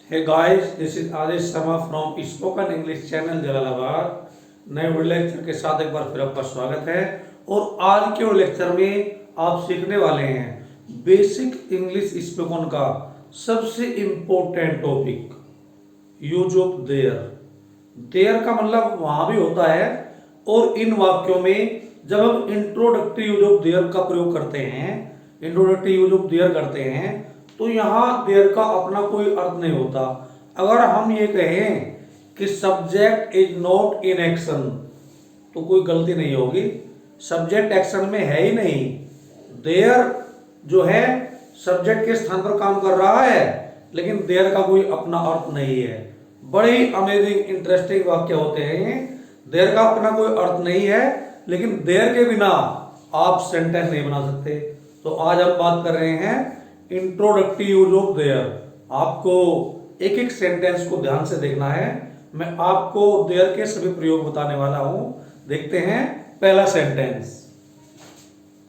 Hey guys, this is Adesh Sharma from Spoken English channel Jalalabad. नए video lecture के साथ एक बार फिर आपका स्वागत है। और आज के लेक्चर में आप सीखने वाले हैं बेसिक इंग्लिश स्पोकन का सबसे important topic, use of there. There का मतलब वहां भी होता है, और इन वाक्यों में जब हम इंट्रोडक्टरी यूज ऑफ देयर का प्रयोग करते हैं, इंट्रोडक्टरी यूज ऑफ देयर करते हैं, तो यहां देयर का अपना कोई अर्थ नहीं होता। अगर हम ये कहें कि subject is not in action, तो कोई गलती नहीं होगी। सब्जेक्ट एक्शन में है ही नहीं, देयर जो है सब्जेक्ट के स्थान पर काम कर रहा है, लेकिन देयर का कोई अपना अर्थ नहीं है। बड़े ही अमेजिंग इंटरेस्टिंग वाक्य होते हैं। देयर का अपना कोई अर्थ नहीं है, लेकिन देयर के बिना आप सेंटेंस नहीं बना सकते। तो आज हम बात कर रहे हैं इंट्रोडक्टरी यूज ऑफ देयर। आपको एक एक सेंटेंस को ध्यान से देखना है। मैं आपको देयर के सभी प्रयोग बताने वाला हूं। देखते हैं पहला सेंटेंस।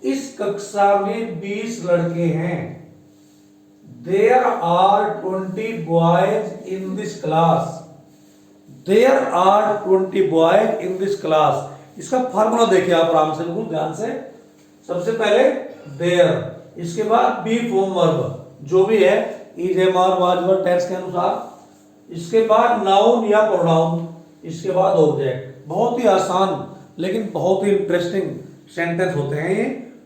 इस कक्षा में 20 लड़के हैं। There are 20 boys in this class. There are 20 boys in this class. इसका फार्मूला देखिए आप आराम से, बिल्कुल ध्यान से। सबसे पहले देयर, इसके बाद बी फॉर्म वर्ब जो भी है, is, am, are, was, were, tense के अनुसार। इसके बाद नाउन या प्रोनाउन, इसके बाद ऑब्जेक्ट। बहुत ही आसान लेकिन बहुत ही इंटरेस्टिंग सेंटेंस होते हैं ये।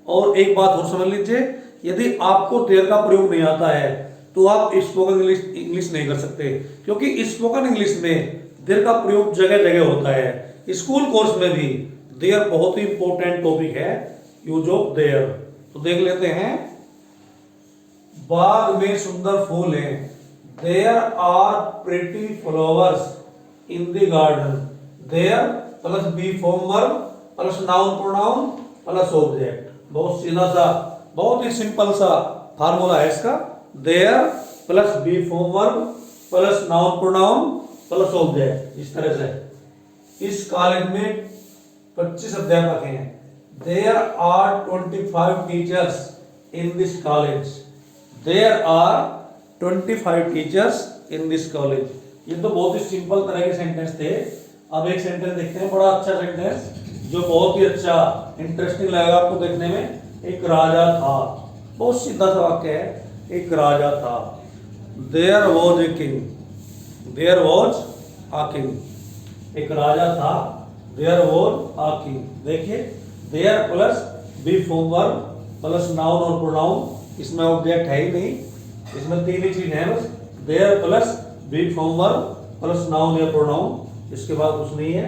और एक बात और समझ लीजिए, यदि आपको देयर का प्रयोग नहीं आता है तो आप स्पोकन इंग्लिश नहीं कर सकते, क्योंकि स्पोकन इंग्लिश में देयर का प्रयोग जगह जगह होता है। स्कूल कोर्स में भी देयर बहुत ही इंपॉर्टेंट टॉपिक है, यूज ऑफ देयर। तो देख लेते हैं। बाग में सुंदर फूल हैं। There are pretty flowers in the garden. There plus be form verb plus noun pronoun plus object. बहुत सीधा सा, बहुत ही सिंपल सा फार्मूला है इसका। There plus be form verb plus noun pronoun plus object. इस तरह से इस कॉलेज में 25 अध्यापक हैं। There are 25 teachers in this college. There are 25 teachers in this college. ये तो बहुत ही सिंपल तरह के सेंटेंस थे। अब एक सेंटेंस देखते हैं, बड़ा अच्छा सेंटेंस जो बहुत ही अच्छा इंटरेस्टिंग लगेगा आपको देखने में। एक राजा था। बहुत सीधा सा वाक्य है, एक राजा था। There was a king. There was a king. एक राजा था। There was a king. देखिए, there plus be form verb plus noun और प्रोनाउन। इसमें ऑब्जेक्ट है ही नहीं, इसमें तीन ही चीज है बस। There plus be form verb plus noun या प्रोनाउन, इसके बाद कुछ नहीं है।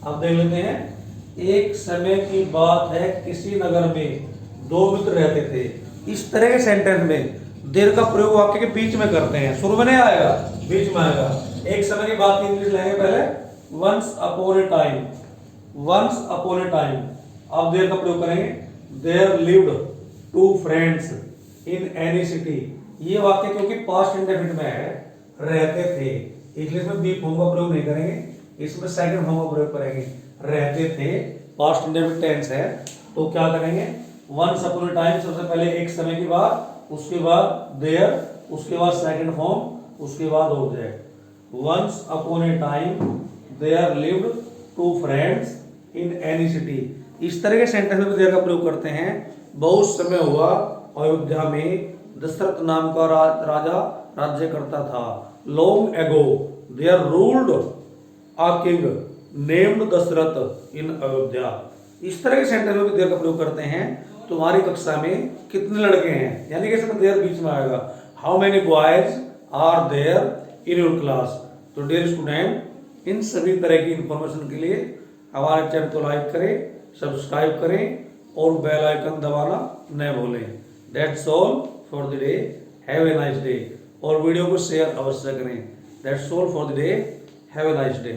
अब देख लेते हैं। एक समय की बात है, किसी नगर में 2 मित्र रहते थे। इस तरह के सेंटेंस में देयर का प्रयोग वाक्य के बीच में करते हैं। शुरू में नहीं आएगा, बीच में आएगा। एक समय की बात की इंग्लिश लेंगे पहले, once upon a time. Once upon a time. अब देयर का प्रयोग करेंगे। There lived 2 friends in any city. ये वाक्य क्योंकि पास्ट इंडेफिनिट में है, रहते थे, इसलिए इसमें बी फॉर्म का प्रयोग नहीं करेंगे, इसमें सेकंड फॉर्म का प्रयोग करेंगे। रहते थे, पास्ट इंडेफिनिट टेंस है, तो क्या करेंगे? वंस अपॉन अ टाइम, सबसे पहले एक समय की बात, उसके बाद देयर, उसके बाद सेकंड फॉर्म, उसके बाद object. Once upon a time there lived 2 friends in any city. इस तरह के सेंटेंस में देयर का प्रयोग करते हैं। बहुत समय हुआ, अयोध्या में दशरथ नाम का राजा राज्य करता था। Long ago there ruled a king named Dasharath in Ayodhya. इस तरह के सेंटेंस में देयर का प्रयोग करते हैं। तुम्हारी कक्षा में कितने लड़के हैं, यानी कि इसमें देयर बीच में आएगा। How many boys are there in your class. तो डियर स्टूडेंट, इन सभी तरह की इंफॉर्मेशन के लिए हमारे चैनल को लाइक करें, सब्सक्राइब करें और बेल आइकन दबाना न भूलें। That's all for the day. Have a nice day. और वीडियो को शेयर अवश्य करें। That's all for the day. Have a nice day.